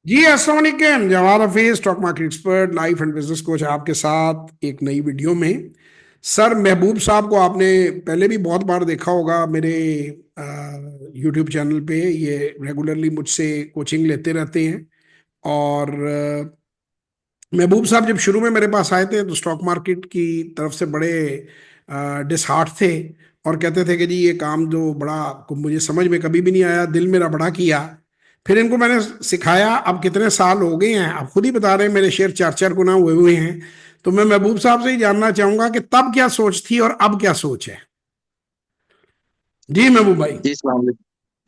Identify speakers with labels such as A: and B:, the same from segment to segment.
A: जी अस्सलाम वालेकुम। Jawad Hafeez, stock market expert, life and business coach, आपके साथ एक नई वीडियो में। सर महबूब साहब को आपने पहले भी बहुत बार देखा होगा मेरे यूट्यूब चैनल पे। ये रेगुलरली मुझसे कोचिंग लेते रहते हैं। और महबूब साहब जब शुरू में मेरे पास आए थे तो स्टॉक मार्केट की तरफ से बड़े डिसहार्ट थे। और कहते थे कि जी ये काम जो बड़ा मुझे समझ में कभी भी नहीं आया, दिल मेरा बड़ा किया। फिर इनको मैंने सिखाया। अब कितने साल हो गए हैं, आप खुद ही बता रहे हैं मेरे शेयर चार चार गुना हुए हुए हैं। तो मैं महबूब साहब से ही जानना चाहूंगा कि तब क्या सोच थी और अब क्या सोच है। जी महबूब भाई।
B: जी सलाम अलैकुम।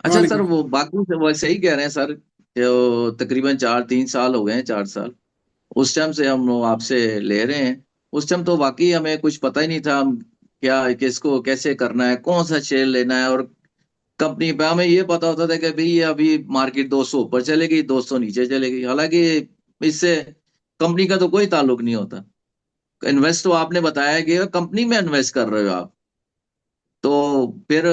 B: अच्छा सर,
A: वालेकुम।
B: वो बाकी से वो सही कह रहे हैं सर। जो तकरीबन 4-3 साल हो गए हैं, 4 साल उस टाइम से हम वो आपसे ले रहे हैं। उस टाइम तो वाकई हमें कुछ पता ही नहीं था, हम क्या किसको कैसे करना है, कौन सा शेयर लेना है। और कंपनी पे हमें ये पता होता था कि भाई ये अभी मार्केट 200 ऊपर चलेगी, 200 नीचे चलेगी। हालांकि इससे कंपनी का तो कोई ताल्लुक नहीं होता। इन्वेस्ट तो आपने बताया कि कंपनी में इन्वेस्ट कर रहे हो आप। तो फिर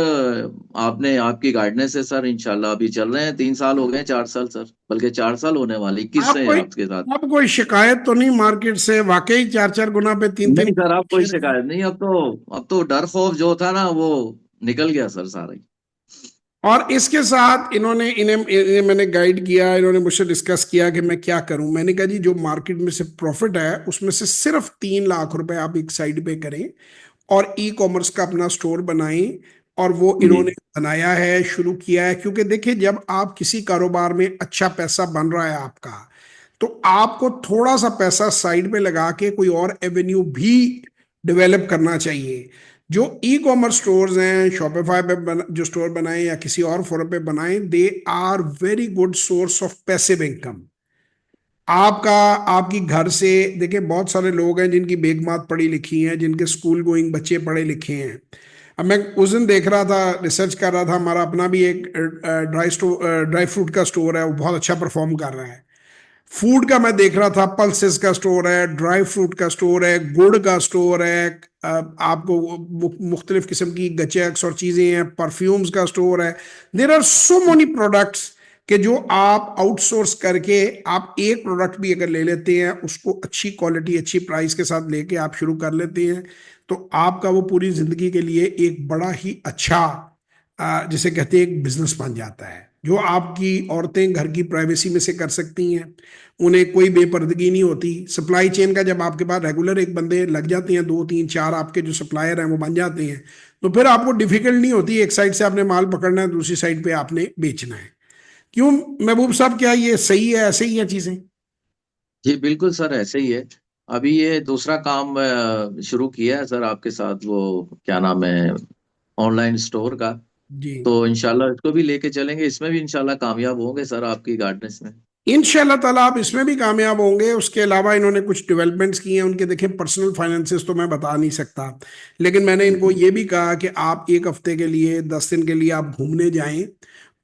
B: आपने आपकी गाइडेंस है सर, इंशाल्लाह अभी चल रहे हैं 3 साल हो गए हैं, 4 साल सर, बल्कि 4 साल होने वाले, 21
A: आप
B: से हैं
A: कोई
B: आपके साथ।
A: आप कोई शिकायत तो नहीं मार्केट से? वाकई चार चार गुना पे तीन तीन
B: नहीं सर, आप कोई
A: शेयर है।
B: शिकायत नहीं। अब तो डर खौफ जो था ना वो निकल गया सर सारा ही।
A: और इसके साथ इन्हें मैंने गाइड किया, इन्होंने मुझसे डिस्कस किया कि मैं क्या करूं। मैंने कहा जी जो मार्केट में से प्रॉफिट है उसमें से सिर्फ 3 लाख रुपए आप एक साइड पे करें और ई कॉमर्स का अपना स्टोर बनाएं। और वो
B: जी
A: इन्होंने बनाया है, शुरू किया है। क्योंकि देखिए जब आप किसी कारोबार में अच्छा पैसा बन रहा है आपका, तो आपको थोड़ा सा पैसा साइड पे लगा के कोई और एवेन्यू भी डेवलप करना चाहिए। जो ई कॉमर्स स्टोर्स हैं, शॉपिफाई पे जो स्टोर बनाए या किसी और फोरम पे बनाए, they are very good source of passive income. आपका आपकी घर से देखिए बहुत सारे लोग हैं जिनकी बेगमात पढ़ी लिखी हैं, जिनके स्कूल गोइंग बच्चे पढ़े लिखे हैं। अब मैं उस दिन देख रहा था, रिसर्च कर रहा था, हमारा अपना भी एक ड्राई फ्रूट का स्टोर है, वो बहुत अच्छा परफॉर्म कर रहा है। फूड का मैं देख रहा था, पल्सेस का स्टोर है, ड्राई फ्रूट का स्टोर है, गुड़ का स्टोर है। आपको मुख्तलिफ किस्म की गचेक्स और चीजें हैं, परफ्यूम्स का स्टोर है। There are so many products कि जो आप आउटसोर्स करके आप एक प्रोडक्ट भी अगर ले लेते हैं, उसको अच्छी क्वालिटी अच्छी प्राइस के साथ लेके आप शुरू कर लेते हैं, तो आपका वो पूरी जिंदगी के लिए एक बड़ा ही अच्छा जिसे कहते हैं एक बिजनेस बन जाता है। जो आपकी औरतें घर की प्राइवेसी में से कर सकती हैं, उन्हें कोई बेपर्दगी नहीं होती। सप्लाई चेन का जब आपके पास रेगुलर एक बंदे लग जाते हैं, दो तीन चार आपके जो सप्लायर हैं वो बन जाते हैं, तो फिर आपको डिफिकल्ट नहीं होती। एक साइड से आपने माल पकड़ना है, दूसरी साइड पे आपने बेचना है। क्यों महबूब साहब, क्या ये सही है? ऐसे ही है चीजें?
B: जी बिल्कुल सर, ऐसे ही है। अभी ये दूसरा काम शुरू किया है सर आपके साथ, वो क्या नाम है, ऑनलाइन स्टोर का।
A: जी।
B: तो इंशाल्लाह इसको भी लेके चलेंगे, इसमें भी इंशाल्लाह कामयाब होंगे सर आपकी गाइडेंस में।
A: इंशाल्लाह ताला आप इसमें भी कामयाब होंगे। उसके अलावा इन्होंने कुछ डेवलपमेंट्स किए हैं उनके। देखिए पर्सनल फाइनेंसेस तो मैं बता नहीं सकता, लेकिन मैंने इनको ये भी कहा कि आप एक हफ्ते के लिए 10 दिन के लिए आप घूमने जाएं,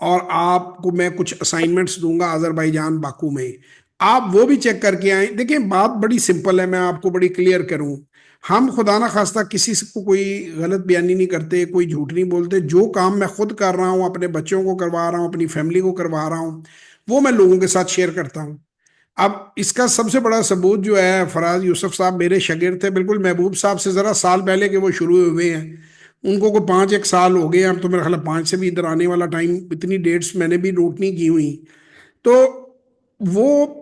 A: और आपको मैं कुछ असाइनमेंट्स दूंगा अजरबैजान बाकू में, आप वो भी चेक करके आए। देखिए बात बड़ी सिंपल है, मैं आपको बड़ी क्लियर करूं। हम खुदा ना खास्ता किसी को कोई गलत बयानी नहीं करते, कोई झूठ नहीं बोलते। जो काम मैं खुद कर रहा हूं, अपने बच्चों को करवा रहा हूं, अपनी फैमिली को करवा रहा हूं, वो मैं लोगों के साथ शेयर करता हूं। अब इसका सबसे बड़ा सबूत जो है, फराज यूसुफ साहब मेरे शागिर्द थे बिल्कुल महबूब साहब से जरा साल पहले के वो शुरू हुए हैं। उनको को 5 एक साल हो गए। अब तो मेरा ख्याल है 5 से भी इधर आने वाला टाइम, इतनी डेट्स मैंने भी नोट नहीं की हुई। तो वो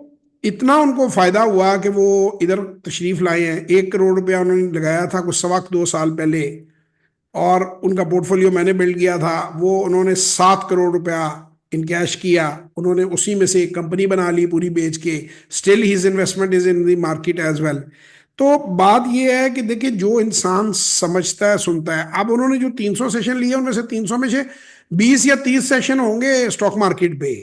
A: इतना उनको फायदा हुआ कि वो इधर तशरीफ लाए हैं। 1 करोड़ रुपया उन्होंने लगाया था कुछ 2.25 साल पहले, और उनका पोर्टफोलियो मैंने बिल्ड किया था। वो उन्होंने 7 करोड़ रुपया इन कैश किया। उन्होंने उसी में से एक कंपनी बना ली पूरी बेच के। Still his investment is in the market as well. तो बात यह है कि देखिए जो इंसान समझता है सुनता है। अब उन्होंने जो 300 सेशन लिए उनमें से 300 में से 20 या 30 सेशन होंगे स्टॉक मार्केट पे।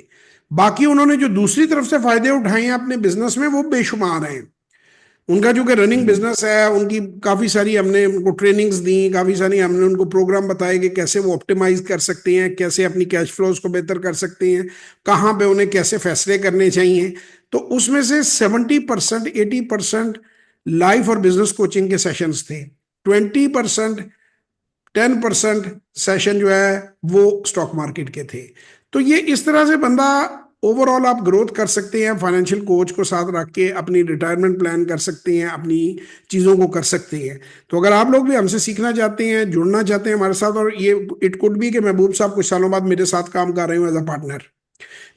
A: बाकी उन्होंने जो दूसरी तरफ से फायदे उठाए हैं अपने बिजनेस में वो बेशुमार हैं। उनका जो कि रनिंग
B: हम्म।
A: बिजनेस है, उनकी काफ़ी सारी हमने उनको ट्रेनिंग्स दी, काफ़ी सारी हमने उनको प्रोग्राम बताए कि कैसे वो ऑप्टिमाइज कर सकते हैं, कैसे अपनी कैश फ्लोज को बेहतर कर सकते हैं, कहाँ पे उन्हें कैसे फैसले करने चाहिए। तो उसमें से 70% 80% लाइफ और बिजनेस कोचिंग के सेशंस थे। 20% 10% सेशन जो है वो स्टॉक मार्केट के थे। तो ये इस तरह से बंदा ओवरऑल आप ग्रोथ कर सकते हैं, फाइनेंशियल कोच को साथ रख के अपनी रिटायरमेंट प्लान कर सकते हैं, अपनी चीज़ों को कर सकते हैं। तो अगर आप लोग भी हमसे सीखना चाहते हैं, जुड़ना चाहते हैं हमारे साथ, और ये इट कुड भी कि महबूब साहब कुछ सालों बाद मेरे साथ काम कर रहे हो एज अ पार्टनर।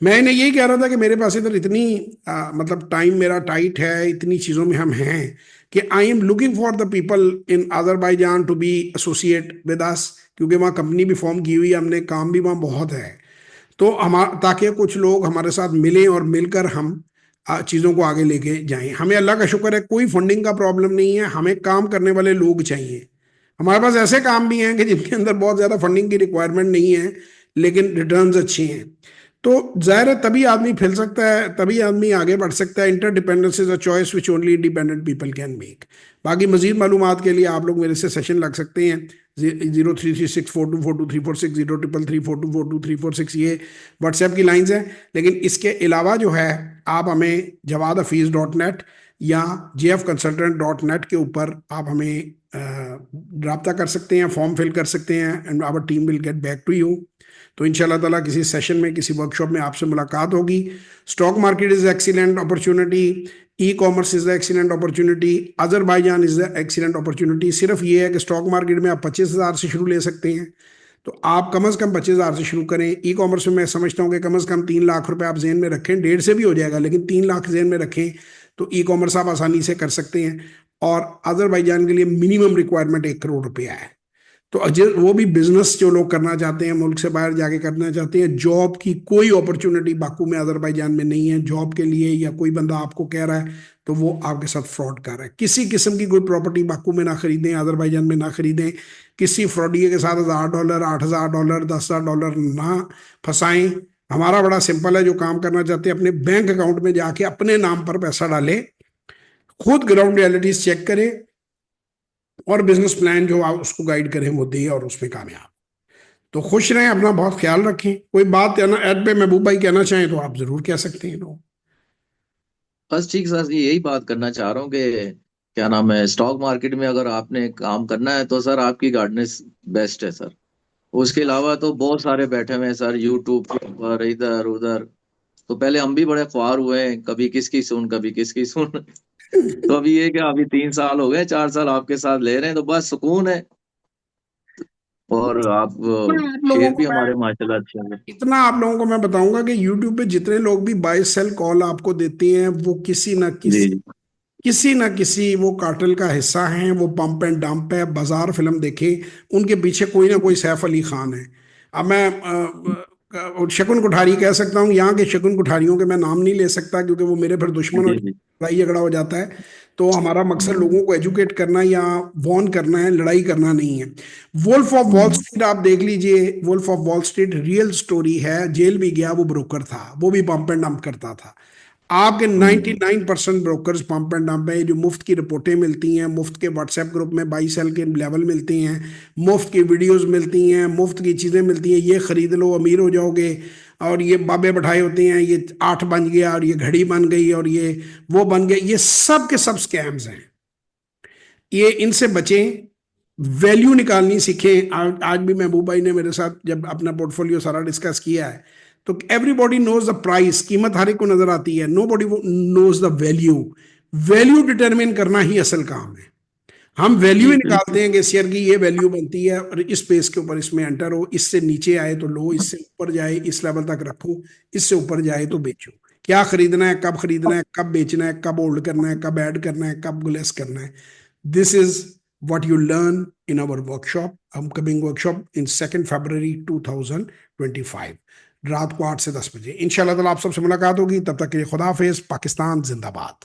A: मैं इन्हें यही कह रहा था कि मेरे पास इधर इतनी मतलब टाइम मेरा टाइट है, इतनी चीज़ों में हम हैं कि I am looking for the people in Azerbaijan to be associate with us, क्योंकि वहाँ कंपनी भी फॉर्म की हुई है हमने, काम भी वहाँ बहुत है। तो हम ताकि कुछ लोग हमारे साथ मिलें और मिलकर हम चीज़ों को आगे लेके जाएं। हमें अल्लाह का शुक्र है कोई फंडिंग का प्रॉब्लम नहीं है, हमें काम करने वाले लोग चाहिए। हमारे पास ऐसे काम भी हैं कि जिनके अंदर बहुत ज़्यादा फंडिंग की रिक्वायरमेंट नहीं है लेकिन रिटर्न्स अच्छे हैं। तो जाहिर है तभी आदमी फैल सकता है, तभी आदमी आगे बढ़ सकता है। Interdependence is a choice which only independent people can make. बाकी मजीद मालूमात के लिए आप लोग मेरे से सेशन लग सकते हैं। 033642423446, 033342423446 ये व्हाट्सएप की लाइंस हैं। लेकिन इसके अलावा जो है आप हमें jawad-hafiz.net या jfconsultant.net के ऊपर आप हमें रब्ता कर सकते हैं, फॉर्म फिल कर सकते हैं, and our team will get back to you. तो इंशाल्लाह ताला किसी सेशन में, किसी वर्कशॉप में आपसे मुलाकात होगी। Stock market is excellent opportunity, e commerce is excellent opportunity, Azerbaijan is excellent opportunity. सिर्फ ये है कि स्टॉक मार्केट में आप 25,000 से शुरू ले सकते हैं, तो आप कम से कम 25,000 से शुरू करें। ई कॉमर्स में मैं समझता हूँ कि कम से कम 3 लाख रुपए आप जेन में रखें, 1.5 से भी हो जाएगा लेकिन 3 लाख जेन में रखें तो ई कॉमर्स आप आसानी से कर सकते हैं। और अजरबैजान के लिए मिनिमम रिक्वायरमेंट 1 करोड़ रुपया है। तो अजय वो भी बिजनेस जो लोग करना चाहते हैं, मुल्क से बाहर जाके करना चाहते हैं, जॉब की कोई अपॉर्चुनिटी बाकू में अजरबैजान में नहीं है जॉब के लिए, या कोई बंदा आपको कह रहा है तो वो आपके साथ फ्रॉड कर रहा है। किसी किस्म की कोई प्रॉपर्टी बाकू में ना खरीदें, अजरबैजान में ना खरीदें। किसी फ्रॉडिये के साथ $1,000, $8,000, $10,000 ना फंसाएं। हमारा बड़ा सिंपल है, जो काम करना चाहते हैं अपने बैंक अकाउंट में जाके अपने नाम पर पैसा डालें, खुद ग्राउंड रियलिटीज चेक करें और बिजनेस प्लान जो आप उसको गाइड करें वो दें और उसमें कामयाब। तो खुश रहें, अपना बहुत ख्याल रखें। कोई बात ना ऐड पे महबूब भाई कहना चाहें तो आप जरूर कह सकते हैं। तो
B: बस ठीक सर, यही बात करना चाह रहा हूँ कि क्या नाम है, स्टॉक मार्केट में अगर आपने काम करना है तो सर आपकी गार्डनेस बेस्ट है सर। उसके अलावा तो बहुत सारे बैठे हुए हैं सर यूट्यूब के ऊपर, इधर उधर। तो पहले हम भी बड़े ख्वार हुए हैं, कभी किसकी सुन कभी किसकी सुन। तो अभी ये क्या, अभी 3 साल हो गए, 4 साल आपके साथ ले रहे हैं तो बस सुकून है। और आप
A: मैं आप लोगों
B: शेयर
A: को
B: भी
A: मैं
B: हमारे माशाल्लाह अच्छे हैं।
A: इतना आप लोगों को मैं बताऊंगा कि यूट्यूब पे जितने लोग भी बाय सेल कॉल आपको देते हैं वो
B: जी जी।
A: किसी ना किसी वो कार्टेल का हिस्सा हैं। वो पंप एंड डंप है, बाजार फिल्म देखे, उनके पीछे कोई ना कोई सैफ अली खान है। अब मैं शकुन कोठारी कह सकता हूँ, यहाँ के शकुन कोठारियों के मैं नाम नहीं ले सकता क्योंकि वो मेरे फिर दुश्मन हो,
B: जी जी।
A: लड़ाई झगड़ा हो जाता है। तो हमारा मकसद लोगों को एजुकेट करना या वॉर्न करना है, लड़ाई करना नहीं है। Wolf of Wall
B: hmm,
A: Street आप देख लीजिए, Wolf of Wall Street real story है। जेल भी गया, वो ब्रोकर था, वो भी पंप एंड डंप करता था। आपके
B: हम्म,
A: 99% ब्रोकर्स पंप एंड डंप है। जो मुफ्त की रिपोर्टें मिलती हैं, मुफ्त के व्हाट्सएप ग्रुप में बाई सेल के लेवल मिलती हैं, मुफ्त की वीडियोस मिलती हैं, मुफ्त की चीज़ें मिलती हैं, ये खरीद लो अमीर हो जाओगे, और ये बाबे बैठाए होते हैं, ये 8 बन गया और ये घड़ी बन गई और ये वो बन गया, ये सब के सब स्कैम्स हैं। ये इनसे बचें, वैल्यू निकालनी सीखें। आज भी महबूब भाई ने मेरे साथ जब अपना पोर्टफोलियो सारा डिस्कस किया है तो एवरीबॉडी नोज द प्राइस, कीमत हर एक को नजर आती है, nobody knows the value. Value determine करना ही असल काम है। हम वैल्यू
B: जी
A: ही
B: बिल्कुल।
A: निकालते हैं कि शेयर की ये वैल्यू बनती है और इस पेस के ऊपर इसमें एंटर हो, इससे नीचे आए तो लो, इससे ऊपर जाए इस लेवल तक रखो, इससे ऊपर जाए तो बेचो। क्या खरीदना है, कब खरीदना है, कब बेचना है, कब होल्ड करना है, कब ऐड करना है, कब लेस करना है। This is what you learn in our workshop, upcoming workshop in 2nd February 2025, रात को 8 से 10 बजे इंशाल्लाह ताला आप सबसे मुलाकात होगी। तब तक के लिए खुदा हाफिज, पाकिस्तान जिंदाबाद।